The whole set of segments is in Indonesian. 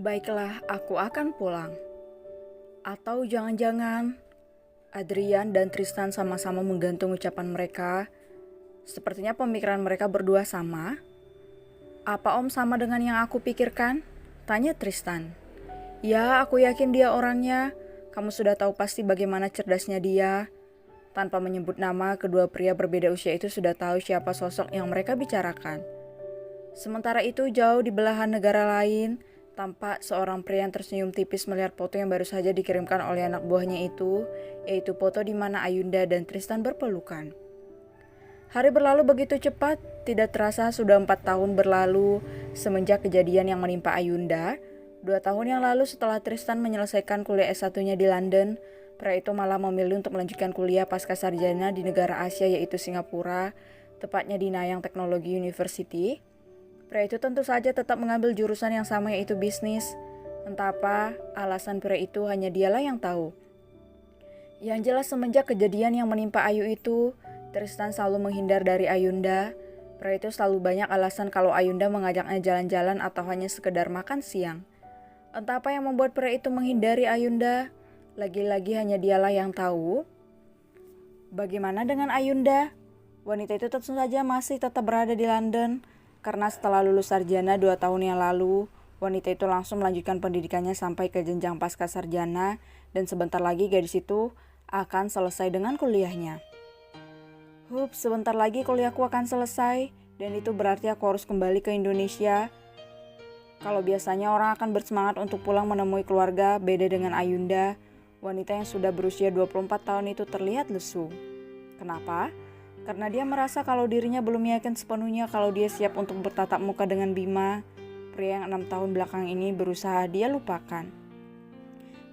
Baiklah, aku akan pulang. Atau jangan-jangan Adrian dan Tristan sama-sama menggantung ucapan mereka. Sepertinya pemikiran mereka berdua sama. Apa Om sama dengan yang aku pikirkan? Tanya Tristan. Ya, aku yakin dia orangnya. Kamu sudah tahu pasti bagaimana cerdasnya dia. Tanpa menyebut nama, kedua pria berbeda usia itu sudah tahu siapa sosok yang mereka bicarakan. Sementara itu, jauh di belahan negara lain, tampak seorang pria yang tersenyum tipis melihat foto yang baru saja dikirimkan oleh anak buahnya itu, yaitu foto di mana Ayunda dan Tristan berpelukan. Hari berlalu begitu cepat, tidak terasa sudah 4 tahun berlalu semenjak kejadian yang menimpa Ayunda. 2 tahun yang lalu setelah Tristan menyelesaikan kuliah S1-nya di London, pria itu malah memilih untuk melanjutkan kuliah pasca sarjana di negara Asia yaitu Singapura, tepatnya di Nanyang Technology University. Pria itu tentu saja tetap mengambil jurusan yang sama yaitu bisnis. Entah apa, alasan pria itu hanya dialah yang tahu. Yang jelas semenjak kejadian yang menimpa Ayu itu, Tristan selalu menghindar dari Ayunda. Pria itu selalu banyak alasan kalau Ayunda mengajaknya jalan-jalan atau hanya sekedar makan siang. Entah apa yang membuat pria itu menghindari Ayunda. Lagi-lagi hanya dialah yang tahu. Bagaimana dengan Ayunda? Wanita itu tentu saja masih tetap berada di London. Karena setelah lulus sarjana 2 tahun yang lalu, wanita itu langsung melanjutkan pendidikannya sampai ke jenjang pasca sarjana. Dan sebentar lagi gadis itu akan selesai dengan kuliahnya. Sebentar lagi kuliahku akan selesai, dan itu berarti aku harus kembali ke Indonesia. Kalau biasanya orang akan bersemangat untuk pulang menemui keluarga, beda dengan Ayunda. Wanita yang sudah berusia 24 tahun itu terlihat lesu. Kenapa? Karena dia merasa kalau dirinya belum yakin sepenuhnya kalau dia siap untuk bertatap muka dengan Bima, pria yang 6 tahun belakang ini berusaha dia lupakan.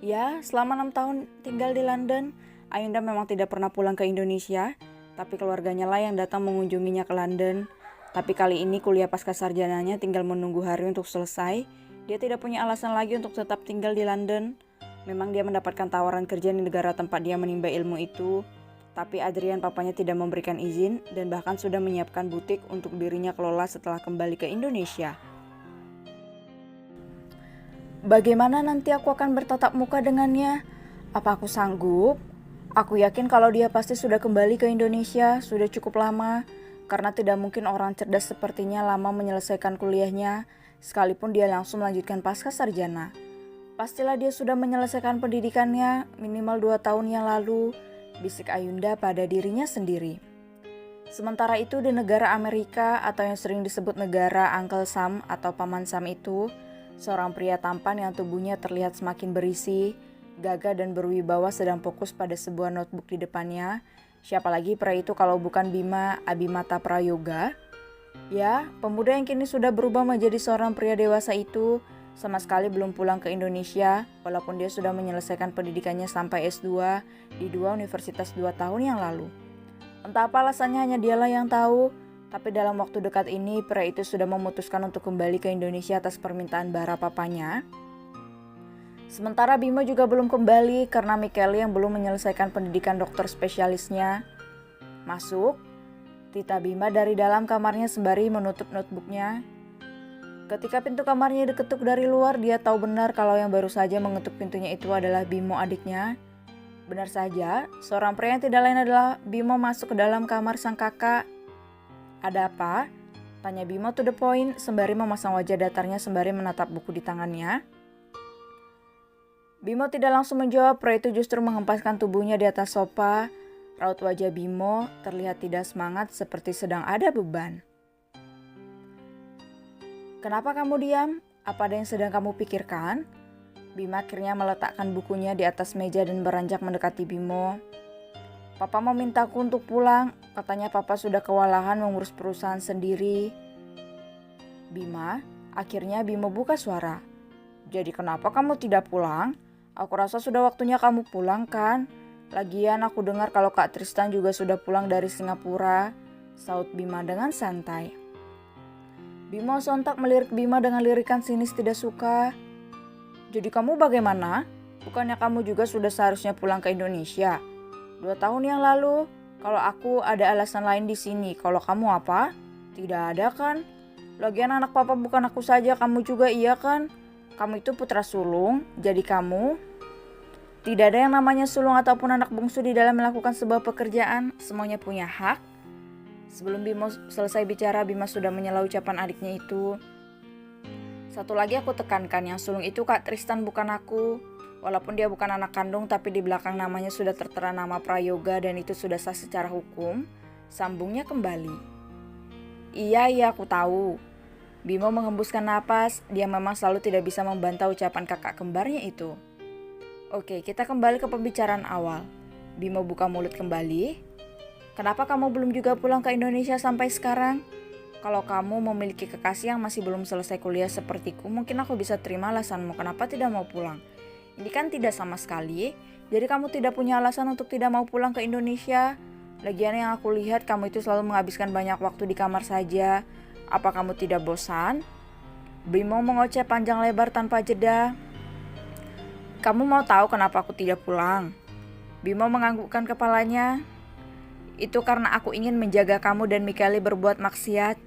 Ya, selama 6 tahun tinggal di London, Ayunda memang tidak pernah pulang ke Indonesia. Tapi keluarganya lah yang datang mengunjunginya ke London. Tapi kali ini kuliah pasca sarjananya tinggal menunggu hari untuk selesai. Dia tidak punya alasan lagi untuk tetap tinggal di London. Memang dia mendapatkan tawaran kerja di negara tempat dia menimba ilmu itu. Tapi Adrian papanya tidak memberikan izin dan bahkan sudah menyiapkan butik untuk dirinya kelola setelah kembali ke Indonesia. Bagaimana nanti aku akan bertatap muka dengannya? Apa aku sanggup? Aku yakin kalau dia pasti sudah kembali ke Indonesia, sudah cukup lama. Karena tidak mungkin orang cerdas sepertinya lama menyelesaikan kuliahnya, sekalipun dia langsung melanjutkan pasca sarjana. Pastilah dia sudah menyelesaikan pendidikannya minimal 2 tahun yang lalu, bisik Ayunda pada dirinya sendiri. Sementara itu di negara Amerika atau yang sering disebut negara Uncle Sam atau Paman Sam itu, seorang pria tampan yang tubuhnya terlihat semakin berisi, gagah dan berwibawa sedang fokus pada sebuah notebook di depannya. Siapa lagi pria itu kalau bukan Bima Abhimata Prayoga? Ya, pemuda yang kini sudah berubah menjadi seorang pria dewasa itu sama sekali belum pulang ke Indonesia, walaupun dia sudah menyelesaikan pendidikannya sampai S2 di 2 universitas 2 tahun yang lalu. Entah apa alasannya hanya dialah yang tahu, tapi dalam waktu dekat ini pria itu sudah memutuskan untuk kembali ke Indonesia atas permintaan bara papanya. Sementara Bima juga belum kembali karena Michele yang belum menyelesaikan pendidikan dokter spesialisnya. Masuk, Tita Bima dari dalam kamarnya sembari menutup notebooknya. Ketika pintu kamarnya diketuk dari luar, dia tahu benar kalau yang baru saja mengetuk pintunya itu adalah Bimo adiknya. Benar saja, seorang pria yang tidak lain adalah Bimo masuk ke dalam kamar sang kakak. Ada apa? Tanya Bimo to the point sembari memasang wajah datarnya sembari menatap buku di tangannya. Bimo tidak langsung menjawab, pria itu justru menghempaskan tubuhnya di atas sofa. Raut wajah Bimo terlihat tidak semangat seperti sedang ada beban. Kenapa kamu diam? Apa ada yang sedang kamu pikirkan? Bima akhirnya meletakkan bukunya di atas meja dan beranjak mendekati Bimo. Papa memintaku untuk pulang, katanya papa sudah kewalahan mengurus perusahaan sendiri. Bima, akhirnya Bimo buka suara. Jadi kenapa kamu tidak pulang? Aku rasa sudah waktunya kamu pulang kan? Lagian aku dengar kalau Kak Tristan juga sudah pulang dari Singapura, saut Bima dengan santai. Bimo sontak melirik Bima dengan lirikan sinis tidak suka. Jadi kamu bagaimana? Bukannya kamu juga sudah seharusnya pulang ke Indonesia? 2 tahun yang lalu, kalau aku ada alasan lain di sini, kalau kamu apa? Tidak ada kan? Lagian anak papa bukan aku saja, kamu juga iya kan? Kamu itu putra sulung, jadi kamu tidak ada yang namanya sulung ataupun anak bungsu di dalam melakukan sebuah pekerjaan. Semuanya punya hak. Sebelum Bimo selesai bicara, Bima sudah menyela ucapan adiknya itu. Satu lagi aku tekankan, yang sulung itu Kak Tristan bukan aku. Walaupun dia bukan anak kandung, tapi di belakang namanya sudah tertera nama Prayoga dan itu sudah sah secara hukum. Sambungnya kembali. Iya, aku tahu. Bimo menghembuskan napas, dia memang selalu tidak bisa membantah ucapan kakak kembarnya itu. Oke, kita kembali ke pembicaraan awal. Bimo buka mulut kembali. Kenapa kamu belum juga pulang ke Indonesia sampai sekarang? Kalau kamu memiliki kekasih yang masih belum selesai kuliah sepertiku, mungkin aku bisa terima alasanmu kenapa tidak mau pulang. Ini kan tidak sama sekali, jadi kamu tidak punya alasan untuk tidak mau pulang ke Indonesia. Lagian yang aku lihat kamu itu selalu menghabiskan banyak waktu di kamar saja. Apa kamu tidak bosan? Bimo mengoceh panjang lebar tanpa jeda. Kamu mau tahu kenapa aku tidak pulang? Bimo menganggukkan kepalanya. Itu karena aku ingin menjaga kamu dan Mikali berbuat maksiat,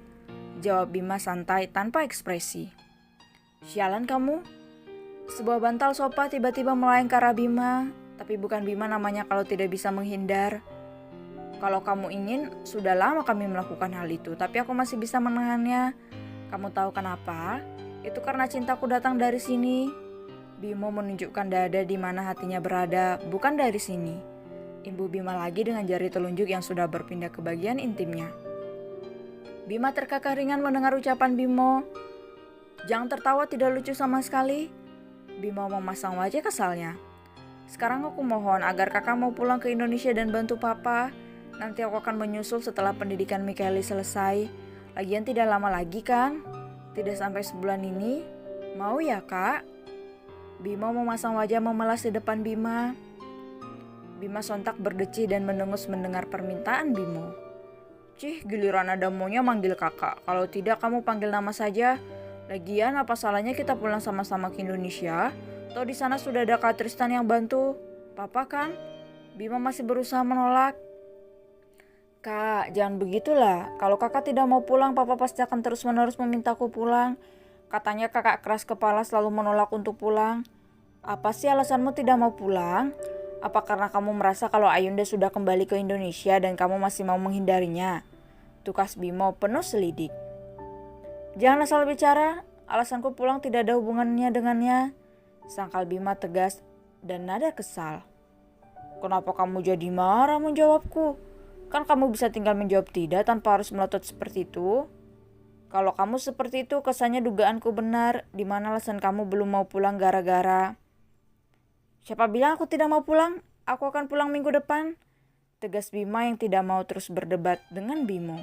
jawab Bima santai tanpa ekspresi. Sialan kamu? Sebuah bantal sopa tiba-tiba melayang ke arah Bima, tapi bukan Bima namanya kalau tidak bisa menghindar. Kalau kamu ingin, sudah lama kami melakukan hal itu, tapi aku masih bisa menahannya. Kamu tahu kenapa? Itu karena cintaku datang dari sini. Bimo menunjukkan dada di mana hatinya berada, bukan dari sini. Imbu Bima lagi dengan jari telunjuk yang sudah berpindah ke bagian intimnya. Bima terkekeh ringan mendengar ucapan Bimo. Jangan tertawa, tidak lucu sama sekali. Bimo memasang wajah kesalnya. Sekarang aku mohon agar kakak mau pulang ke Indonesia dan bantu papa. Nanti aku akan menyusul setelah pendidikan Mikeli selesai. Lagian tidak lama lagi kan? Tidak sampai sebulan ini. Mau ya kak? Bimo memasang wajah memelas di depan Bima. Bima sontak berdecih dan mendengus mendengar permintaan Bimo. Cih, giliran ada maunya manggil kakak. Kalau tidak kamu panggil nama saja. Lagian apa salahnya kita pulang sama-sama ke Indonesia? Toh di sana sudah ada Kak Tristan yang bantu. Papa kan? Bima masih berusaha menolak. Kak, jangan begitulah. Kalau kakak tidak mau pulang, papa pasti akan terus-menerus memintaku pulang. Katanya kakak keras kepala selalu menolak untuk pulang. Apa sih alasanmu tidak mau pulang? Apa karena kamu merasa kalau Ayunda sudah kembali ke Indonesia dan kamu masih mau menghindarinya? Tukas Bimo penuh selidik. Jangan asal bicara, alasanku pulang tidak ada hubungannya dengannya. Sangkal Bima tegas dan nada kesal. Kenapa kamu jadi marah menjawabku? Kan kamu bisa tinggal menjawab tidak tanpa harus melotot seperti itu. Kalau kamu seperti itu, kesannya dugaanku benar, di mana alasan kamu belum mau pulang gara-gara. Siapa bilang aku tidak mau pulang? Aku akan pulang minggu depan. Tegas Bima yang tidak mau terus berdebat dengan Bimo.